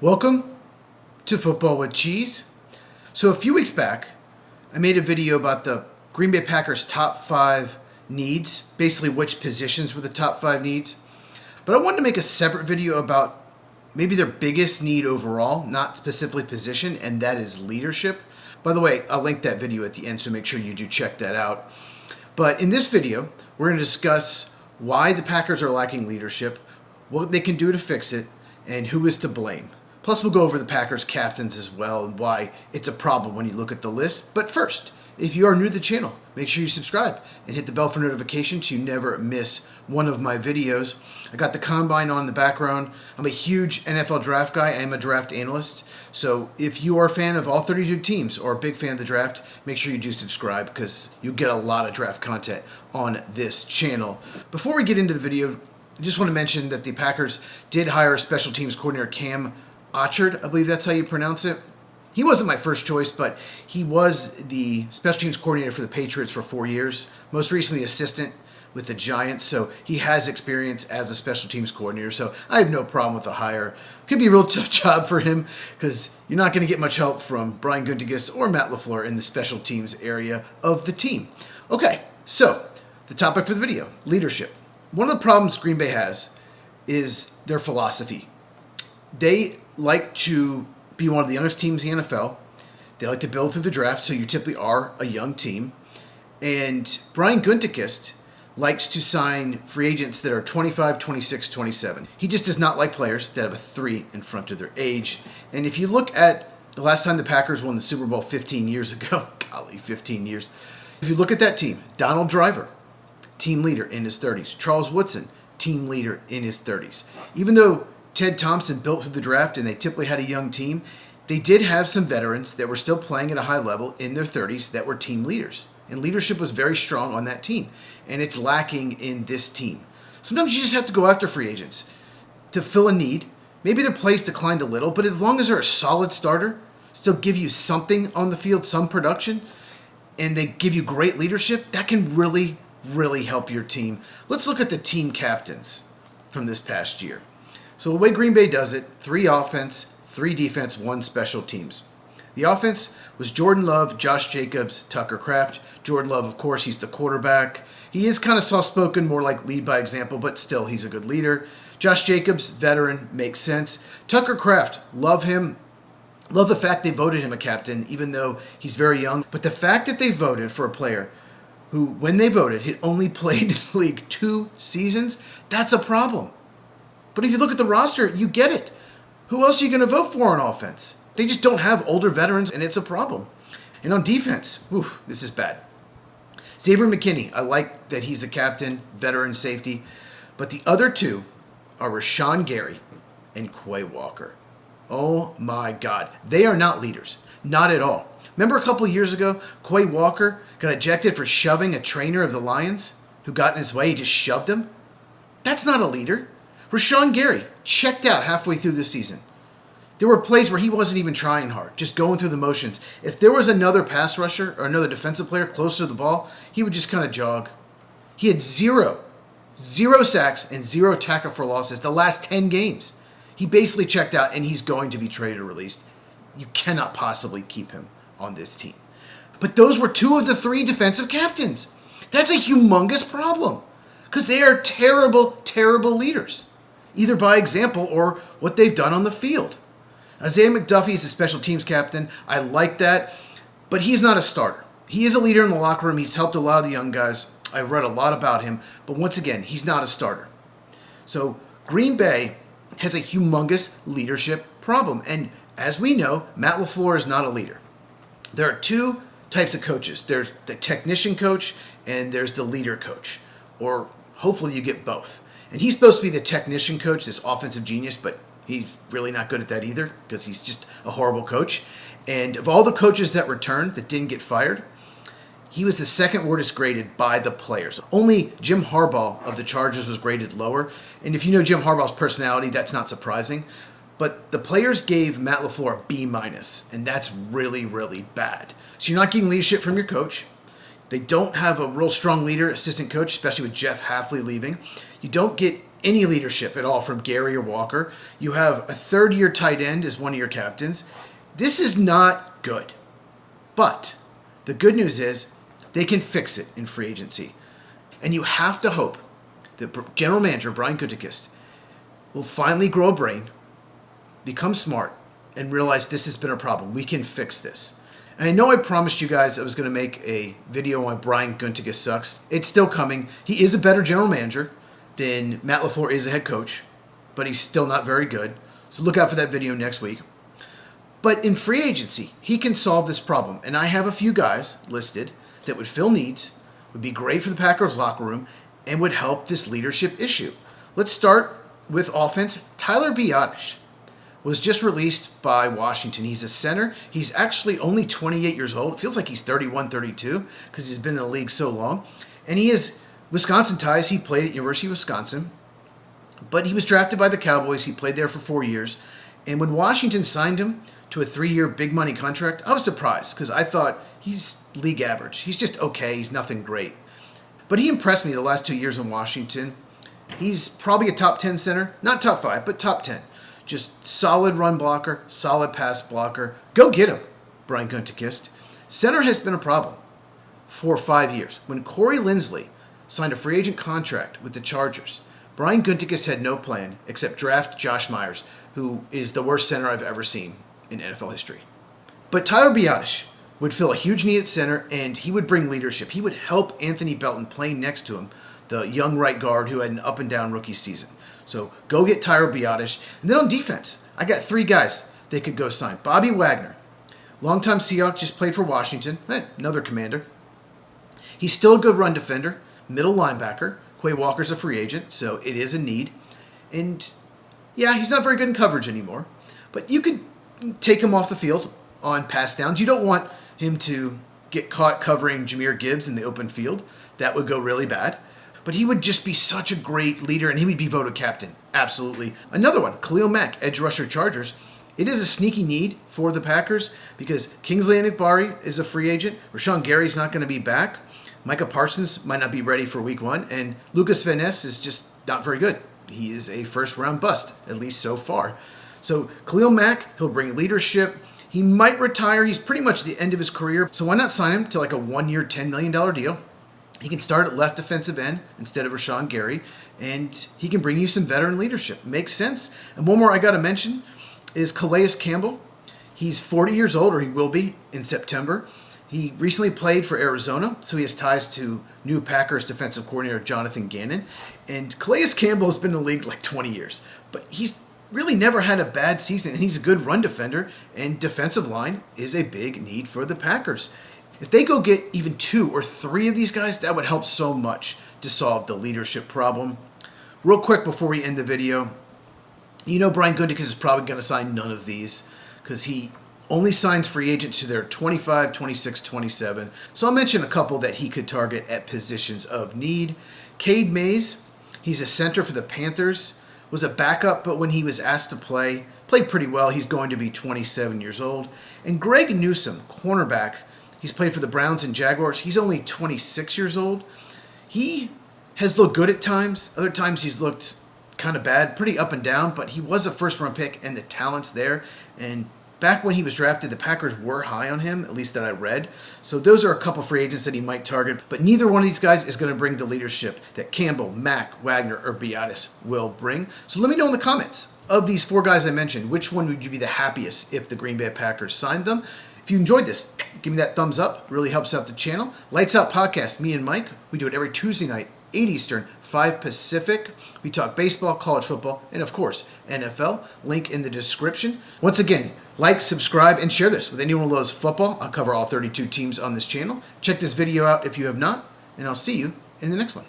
Welcome to Football with Cheese. So a few weeks back, I made a video about the Green Bay Packers' top 5 needs, basically which positions were the top 5 needs. But I wanted to make a separate video about maybe their biggest need overall, not specifically position, and that is leadership. By the way, I'll link that video at the end, so make sure you do check that out. But in this video, we're going to discuss why the Packers are lacking leadership, what they can do to fix it, and who is to blame. Plus, we'll go over the Packers captains as well and why it's a problem when you look at the list. But first, if you are new to the channel, make sure you subscribe and hit the bell for notifications so you never miss one of my videos. I got the Combine on in the background. I'm a huge NFL draft guy. I am a draft analyst. So if you are a fan of all 32 teams or a big fan of the draft, make sure you do subscribe because you get a lot of draft content on this channel. Before we get into the video, I just want to mention that the Packers did hire a special teams coordinator, Cam Ochard, I believe that's how you pronounce it. He wasn't my first choice, but he was the special teams coordinator for the Patriots for 4 years, most recently assistant with the Giants, so he has experience as a special teams coordinator, so I have no problem with the hire. Could be a real tough job for him because you're not going to get much help from Brian Gutekunst or Matt LaFleur in the special teams area of the team. Okay, so the topic for the video, leadership. One of the problems Green Bay has is their philosophy. They like to be one of the youngest teams in the NFL. They like to build through the draft, so you typically are a young team. And Brian Gutekunst likes to sign free agents that are 25, 26, 27. He just does not like players that have a 3 in front of their age. And if you look at the last time the Packers won the Super Bowl 15 years ago, golly, 15 years. If you look at that team, Donald Driver, team leader in his 30s. Charles Woodson, team leader in his 30s. Even though Ted Thompson built through the draft and they typically had a young team, they did have some veterans that were still playing at a high level in their 30s that were team leaders. And leadership was very strong on that team. And it's lacking in this team. Sometimes you just have to go after free agents to fill a need. Maybe their plays declined a little, but as long as they're a solid starter, still give you something on the field, some production, and they give you great leadership, that can really help your team. Let's look at the team captains from this past year. So the way Green Bay does it, 3 offense, 3 defense, 1 special teams. The offense was Jordan Love, Josh Jacobs, Tucker Kraft. Jordan Love, of course, he's the quarterback. He is kind of soft-spoken, more like lead by example, but still, he's a good leader. Josh Jacobs, veteran, makes sense. Tucker Kraft, love him. Love the fact they voted him a captain, even though he's very young. But the fact that they voted for a player who, when they voted, had only played in the league 2 seasons, that's a problem. But if you look at the roster, you get it. Who else are you going to vote for on offense? They just don't have older veterans, and it's a problem. And on defense, this is bad. Xavier McKinney, I like that he's a captain, veteran safety. But the other 2 are Rashawn Gary and Quay Walker. Oh my God. They are not leaders. Not at all. Remember a couple years ago, Quay Walker got ejected for shoving a trainer of the Lions who got in his way. He just shoved him. That's not a leader. Rashawn Gary checked out halfway through the season. There were plays where he wasn't even trying hard, just going through the motions. If there was another pass rusher or another defensive player closer to the ball, he would just kind of jog. He had 0 sacks and 0 tackle for losses the last 10 games. He basically checked out, and he's going to be traded or released. You cannot possibly keep him on this team. But those were 2 of the 3 defensive captains. That's a humongous problem because they are terrible leaders, either by example or what they've done on the field. Isaiah McDuffie is a special teams captain. I like that, but he's not a starter. He is a leader in the locker room. He's helped a lot of the young guys. I've read a lot about him, but once again, he's not a starter. So Green Bay has a humongous leadership problem, and as we know, Matt LaFleur is not a leader. There are 2 types of coaches. There's the technician coach and there's the leader coach, or hopefully you get both. And he's supposed to be the technician coach, this offensive genius, but he's really not good at that either because he's just a horrible coach. And of all the coaches that returned that didn't get fired, he was the 2nd worst graded by the players. Only Jim Harbaugh of the Chargers was graded lower. And if you know Jim Harbaugh's personality, that's not surprising. But the players gave Matt LaFleur a B-, and that's really bad. So you're not getting leadership from your coach. They don't have a real strong leader, assistant coach, especially with Jeff Hafley leaving. You don't get any leadership at all from Gary or Walker. You have a third-year tight end as one of your captains. This is not good. But the good news is they can fix it in free agency. And you have to hope that General Manager Brian Gutekunst will finally grow a brain, become smart, and realize this has been a problem. We can fix this. And I know I promised you guys I was going to make a video on Brian Gutekunst sucks. It's still coming. He is a better general manager than Matt LaFleur is a head coach, but he's still not very good. So look out for that video next week. But in free agency, he can solve this problem. And I have a few guys listed that would fill needs, would be great for the Packers locker room, and would help this leadership issue. Let's start with offense. Tyler Biadasz was just released by Washington. He's a center. He's actually only 28 years old. It feels like he's 31, 32 because he's been in the league so long. And he has Wisconsin ties. He played at University of Wisconsin. But he was drafted by the Cowboys. He played there for 4 years. And when Washington signed him to a 3-year big money contract, I was surprised because I thought he's league average. He's just okay. He's nothing great. But he impressed me the last 2 years in Washington. He's probably a top 10 center. Not top 5, but top 10. Just solid run blocker, solid pass blocker. Go get him, Brian Gutekunst. Center has been a problem for 5 years. When Corey Linsley signed a free agent contract with the Chargers, Brian Gutekunst had no plan except draft Josh Myers, who is the worst center I've ever seen in NFL history. But Tyler Biadasz would fill a huge need at center, and he would bring leadership. He would help Anthony Belton playing next to him, the young right guard who had an up-and-down rookie season. So go get Tyler Biadasz. And then on defense, I got 3 guys they could go sign. Bobby Wagner, longtime Seahawk, just played for Washington. Another commander. He's still a good run defender, middle linebacker. Quay Walker's a free agent, so it is a need. And yeah, he's not very good in coverage anymore. But you could take him off the field on pass downs. You don't want him to get caught covering Jahmyr Gibbs in the open field. That would go really bad. But he would just be such a great leader, and he would be voted captain. Absolutely. Another one, Khalil Mack, edge rusher Chargers. It is a sneaky need for the Packers because Kingsley Enagbari is a free agent. Rashawn Gary's not going to be back. Micah Parsons might not be ready for week 1. And Lucas Van Ness is just not very good. He is a first-round bust, at least so far. So Khalil Mack, he'll bring leadership. He might retire. He's pretty much the end of his career. So why not sign him to like a 1-year, $10 million deal? He can start at left defensive end instead of Rashawn Gary, and he can bring you some veteran leadership. Makes sense. And one more I got to mention is Calais Campbell. He's 40 years old, or he will be in September. He recently played for Arizona, so he has ties to new Packers defensive coordinator Jonathan Gannon. And Calais Campbell has been in the league like 20 years, but he's really never had a bad season, and he's a good run defender, and defensive line is a big need for the Packers. If they go get even 2 or 3 of these guys, that would help so much to solve the leadership problem. Real quick before we end the video, you know Brian Gutekunst is probably going to sign none of these because he only signs free agents to their 25, 26, 27. So I'll mention a couple that he could target at positions of need. Cade Mays, he's a center for the Panthers, was a backup, but when he was asked to play, played pretty well. He's going to be 27 years old. And Greg Newsome, cornerback, he's played for the Browns and Jaguars. He's only 26 years old. He has looked good at times. Other times he's looked kind of bad, pretty up and down, but he was a first-round pick, and the talent's there. And back when he was drafted, the Packers were high on him, at least that I read. So those are a couple free agents that he might target. But neither one of these guys is going to bring the leadership that Campbell, Mack, Wagner, or Biadasz will bring. So let me know in the comments, of these 4 guys I mentioned, which one would you be the happiest if the Green Bay Packers signed them? If you enjoyed this, give me that thumbs up. Really helps out the channel. Lights Out Podcast, me and Mike. We do it every Tuesday night, 8 Eastern, 5 Pacific. We talk baseball, college football, and of course, NFL. Link in the description. Once again, like, subscribe, and share this with anyone who loves football. I'll cover all 32 teams on this channel. Check this video out if you have not, and I'll see you in the next one.